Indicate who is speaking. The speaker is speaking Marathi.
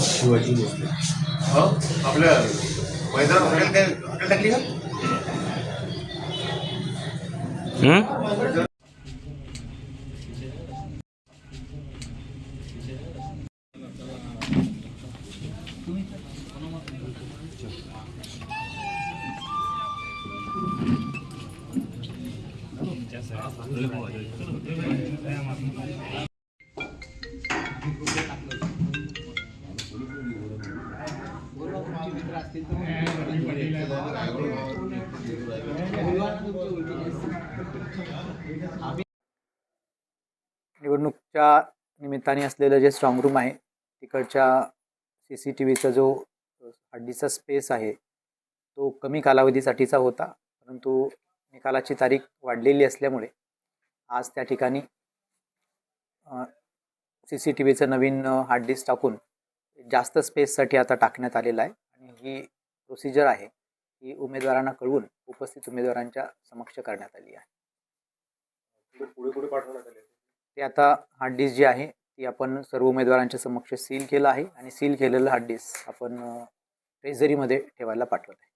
Speaker 1: शिवाजी भोसले.
Speaker 2: आपल्या मैदान हॉटेल काय हॉटेल टाकली का?
Speaker 3: निवडणूकच्या निमित्ताने असलेलं जे स्ट्रॉंग रूम आहे तिकडच्या CCTVचा जो हद्दीचा स्पेस आहे तो कमी कालावधीसाठीचा होता, परंतु निकालाची तारीख वाढलेली असल्यामुळे आज त्या ठिकाणी CCTVचं नवीन हार्ड डिस्क टाकून जास्त स्पेससाठी आता टाकण्यात आलेलं आहे आणि ही प्रोसिजर आहे ही उमेदवारांना कळवून उपस्थित उमेदवारांच्या समक्ष करण्यात आली आहे.
Speaker 2: पुढे पाठवण्यात आले
Speaker 3: ते आता हार्ड डिस्क जी आहे ती आपण सर्व उमेदवारांच्या समक्ष सील केलं आहे आणि सील केलेलं हार्ड डिस्क आपण ट्रेझरीमध्ये ठेवायला पाठवत आहे.